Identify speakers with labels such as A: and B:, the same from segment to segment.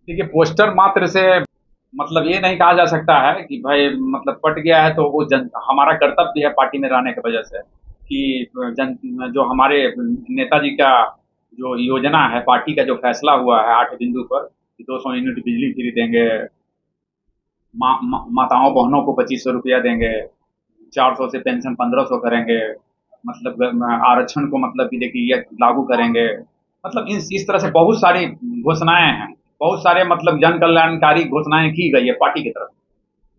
A: देखिए, पोस्टर मात्र से मतलब ये नहीं कहा जा सकता है कि भाई मतलब पट गया है तो वो जन हमारा कर्तव्य है पार्टी में रहने की वजह से कि जन जो हमारे नेताजी का जो योजना है, पार्टी का जो फैसला हुआ है 8 बिंदु पर कि 200 यूनिट बिजली फ्री देंगे, माताओं बहनों को 2500 रुपया देंगे, 400 से पेंशन 1500 करेंगे, मतलब आरक्षण को मतलब कि देखिए ये लागू करेंगे। मतलब इस तरह से बहुत सारी घोषणाएं हैं, बहुत सारे मतलब जन कल्याणकारी घोषणाएं की गई है पार्टी की तरफ।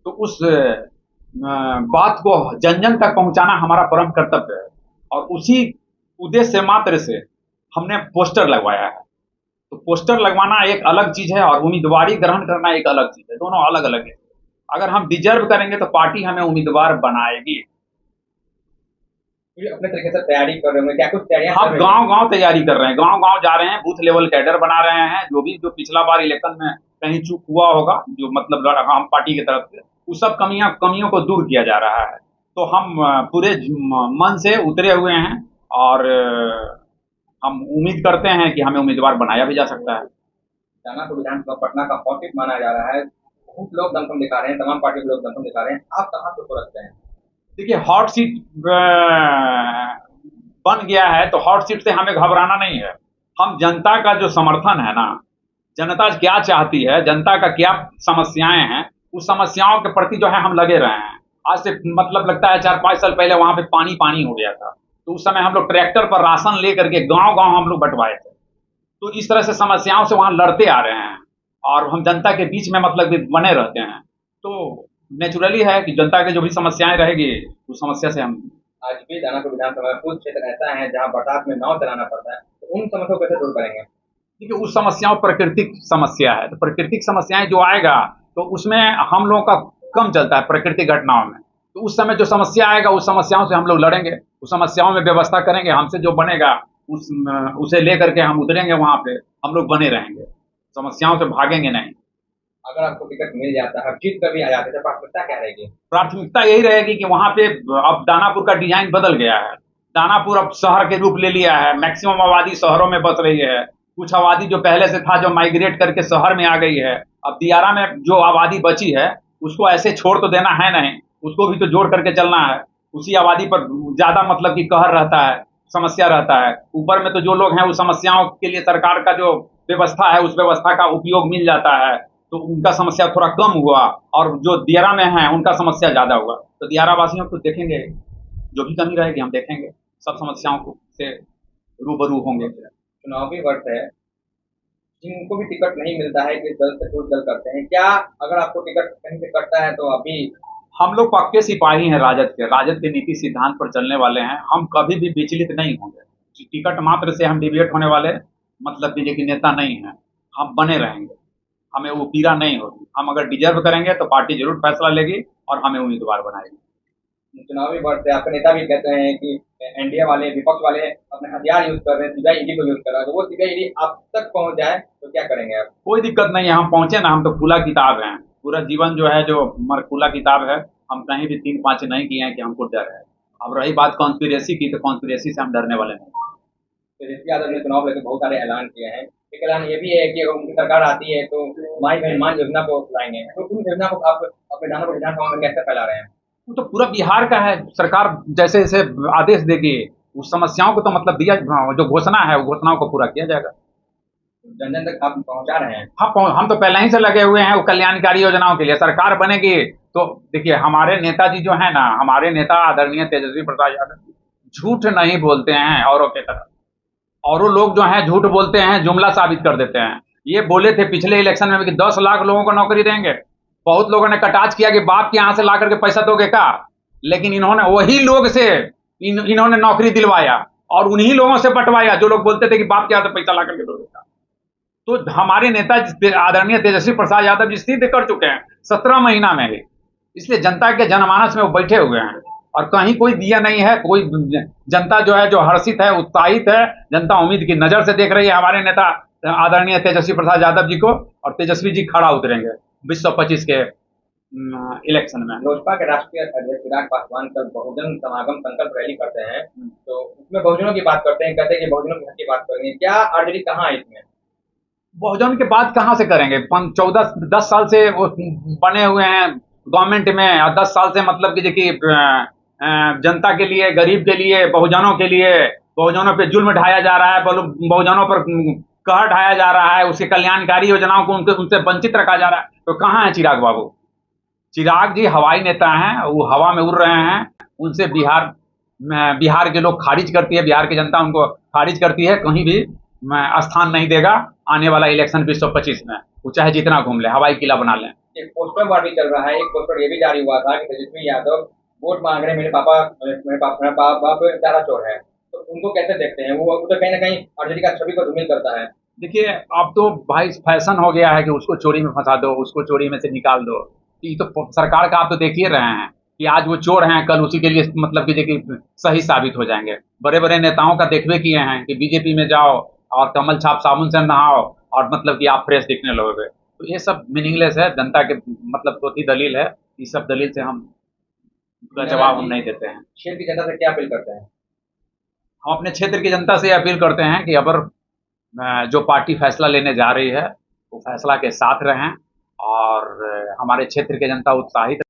A: तो उस बात को जन जन तक पहुंचाना हमारा परम कर्तव्य है, और उसी उद्देश्य मात्र से हमने पोस्टर लगवाया है। तो पोस्टर लगवाना एक अलग चीज है और उम्मीदवारी ग्रहण करना एक अलग चीज है, दोनों अलग अलग है। अगर हम डिजर्व करेंगे तो पार्टी हमें उम्मीदवार बनाएगी।
B: फिर अपने तरीके से तैयारी कर रहे होंगे, क्या कुछ तैयारियां कर
A: हम
B: रहे हैं?
A: गांव गांव तैयारी कर रहे हैं, गांव गांव जा रहे हैं, बूथ लेवल कैडर बना रहे हैं। जो पिछला बार इलेक्शन में कहीं चूक हुआ होगा, जो मतलब हम पार्टी की तरफ से, उस सब कमियों को दूर किया जा रहा है। तो हम पूरे मन से उतरे हुए हैं, और हम उम्मीद करते हैं कि हमें उम्मीदवार बनाया भी जा सकता है।
B: दानापुर विधानसभा पटना का हॉट सीट माना जा रहा है, बहुत लोग दमखम दिखा रहे हैं, तमाम पार्टी के लोग दमखम दिखा रहे हैं, आप कहाँ पे को रखते हैं?
A: देखिए, हॉट सीट बन गया है तो हॉट सीट से हमें घबराना नहीं है। हम जनता का जो समर्थन है ना, जनता क्या चाहती है, जनता का क्या समस्याएं हैं, उस समस्याओं के प्रति जो है हम लगे रहे हैं। आज से मतलब लगता है 4-5 साल पहले वहां पे पानी पानी हो गया था, तो उस समय हम लोग ट्रैक्टर पर राशन लेकर के गांव गांव हम लोग बंटवाए थे। तो इस तरह से समस्याओं से वहां लड़ते आ रहे हैं, और हम जनता के बीच में मतलब कि बने रहते हैं। तो नेचुरली है कि जनता की जो भी समस्याएं रहेगी उस समस्या से हम।
B: आज भी दानापुर विधानसभा में कुछ क्षेत्र ऐसा है जहाँ बरसात में नाव चलाना पड़ता है, तो उन समस्याओं को कैसे दूर करेंगे?
A: देखिए, उस समस्याओं प्राकृतिक समस्या है, तो प्राकृतिक समस्याएं जो आएगा तो उसमें हम लोगों का कम चलता है प्राकृतिक घटनाओं में। तो उस समय जो समस्या आएगा उस समस्याओं से हम लोग लड़ेंगे, उस समस्याओं में व्यवस्था करेंगे, हमसे जो बनेगा उस उसे लेकर के हम उतरेंगे वहां पे, हम लोग बने रहेंगे, समस्याओं से भागेंगे नहीं।
B: अगर आपको टिकट मिल जाता है, जीत कर भी आ जाते हैं, तो प्राथमिकता क्या रहेगी?
A: प्राथमिकता यही रहेगी कि वहां पे अब दानापुर का डिजाइन बदल गया है। दानापुर अब शहर के रूप ले लिया है, मैक्सिमम आबादी शहरों में बस रही है। कुछ आबादी जो पहले से था जो माइग्रेट करके शहर में आ गई है। अब दियारा में जो आबादी बची है उसको ऐसे छोड़ तो देना है नहीं, उसको भी तो जोड़ करके चलना है। उसी आबादी पर ज्यादा मतलब कि कहर रहता है, समस्या रहता है। ऊपर में तो जो लोग हैं उस समस्याओं के लिए सरकार का जो व्यवस्था है उस व्यवस्था का उपयोग मिल जाता है, तो उनका समस्या थोड़ा कम हुआ। और जो दियारा में है उनका समस्या ज्यादा हुआ, तो दियारा वासियों को देखेंगे, जो भी कमी रहेगी हम देखेंगे, सब समस्याओं को से रूबरू होंगे।
B: चुनावी वर्ष है, जिनको भी टिकट नहीं मिलता है, किस दल से कोई दल करते हैं क्या? अगर आपको टिकट कहीं से कटता है तो अभी
A: हम लोग पक्के सिपाही हैं राजद के नीति सिद्धांत पर चलने वाले हैं, हम कभी भी विचलित नहीं होंगे। टिकट मात्र से हम डिबेट होने वाले मतलब बीजेपी नेता नहीं हैं। हम बने रहेंगे, हमें वो पीड़ा नहीं होगी। हम अगर डिजर्व करेंगे तो पार्टी जरूर फैसला लेगी और हमें उम्मीदवार बनाएगी।
B: चुनावी वर्ष है, आपके नेता भी कहते हैं कि एनडीए वाले, विपक्ष वाले अपने हथियार यूज कर रहे हैं, सीबीआई ईडी को यूज कर रहा है, तो वो सीबीआई ईडी आप तक पहुंच जाए तो क्या करेंगे आप?
A: कोई दिक्कत नहीं है, हम पहुंचे ना, हम तो खुला किताब हैं। पूरा जीवन जो है जो हमारा खुला किताब है। हम कहीं भी 3-5 नहीं किए हैं कि हमको डर है। अब रही बात कॉन्स्पिरेसी की, तो कॉन्स्पिरेसी से हम डरने वाले नहीं।
B: तेजस्वी यादव ने चुनाव लेकर बहुत सारे ऐलान किए हैं। एक ऐलान ये भी है कि अगर उनकी सरकार आती है तो माई बहन मान योजना को लाएंगे, तो उन योजना को आप अपने दानों विधानसभा में कैसे फैला रहे हैं?
A: वो तो पूरा बिहार का है, सरकार जैसे जैसे आदेश देगी उस समस्याओं को तो मतलब दिया, जो घोषणा है वो घोषणाओं को पूरा किया जाएगा।
B: जन जन तक आप पहुंचा रहे हैं।
A: हम तो पहले ही से लगे हुए हैं वो कल्याणकारी योजनाओं के लिए। सरकार बनेगी तो देखिए, हमारे नेताजी जो है ना, हमारे नेता आदरणीय तेजस्वी प्रसाद यादव झूठ नहीं बोलते हैं औरों के तरफ। औरों लोग जो हैं झूठ बोलते हैं, जुमला साबित कर देते हैं। ये बोले थे पिछले इलेक्शन में कि 10 लाख लोगों को नौकरी देंगे। बहुत लोगों ने कटाच किया कि बाप के यहां से ला करके पैसा दोगे का। लेकिन इन्होंने वही लोग से इन्होंने नौकरी दिलवाया और उन्हीं लोगों से बंटवाया जो लोग बोलते थे कि बाप के यहाँ से पैसा ला करके दोगे का। तो हमारे नेता आदरणीय तेजस्वी प्रसाद यादव जी सिद्ध कर चुके हैं 17 महीना में ही। इसलिए जनता के जनमानस में वो बैठे हुए हैं, और कहीं कोई दिया नहीं है। कोई जनता जो है जो हर्षित है, उत्साहित है। जनता उम्मीद की नजर से देख रही है हमारे नेता आदरणीय तेजस्वी प्रसाद यादव जी को, और तेजस्वी जी खड़ा उतरेंगे 2025 के इलेक्शन में।
B: लोजपा के राष्ट्रीय अध्यक्ष चिराग पासवान कल बहुजन समागम संकल्प रैली करते हैं, तो उसमें बहुजनों की बात करते हैं, कहते हैं कि बहुजनों के हक की बात करेंगे, क्या आरजेडी कहाँ है इसमें?
A: बहुजन के बाद कहाँ से करेंगे? 14-10 साल से वो बने हुए हैं गवर्नमेंट में, और 10 साल से मतलब कि देखिए जनता के लिए, गरीब के लिए, बहुजनों के लिए, बहुजनों पे जुल्म ढाया जा रहा है, बहुजनों पर कहर ढाया जा रहा है, उसके कल्याणकारी योजनाओं को उनसे वंचित रखा जा रहा है। तो कहाँ है चिराग बाबू? चिराग जी हवाई नेता हैं, वो हवा में उड़ रहे हैं। उनसे बिहार के लोग खारिज करती है, बिहार की जनता उनको खारिज करती है। कहीं भी स्थान नहीं देगा आने वाला इलेक्शन 2025 में, वो चाहे जितना घूम ले, हवाई किला बना लें।
B: एक पोस्टर वार भी चल रहा है। एक पोस्टर ये भी जारी हुआ था कि तेजस्वी यादव वोट मांग रहे हैं, मेरे बाप चारा चोर है। तो उनको कैसे देखते हैं? वो तो कहीं ना कहीं आरजेडी का छवि को धूमिल करता है।
A: देखिए, अब तो भाई फैशन हो गया है कि उसको चोरी में फंसा दो, उसको चोरी में से निकाल दो। ये तो सरकार का आप तो देख ही रहे हैं कि आज वो चोर हैं, कल उसी के लिए मतलब कि देखिए सही साबित हो जाएंगे। बड़े बड़े नेताओं का देखबे किए हैं कि बीजेपी में जाओ और कमल छाप साबुन से नहाओ और मतलब कि आप फ्रेश दिखने लगोगे। तो ये सब मीनिंगलेस है, जनता के मतलब चौथी दलील है। इस सब दलील से हम जवाब हम नहीं देते हैं।
B: क्षेत्र की जनता से क्या अपील करते हैं?
A: हम अपने क्षेत्र की जनता से अपील करते हैं कि अगर जो पार्टी फैसला लेने जा रही है वो फैसला के साथ रहें, और हमारे क्षेत्र की जनता उत्साहित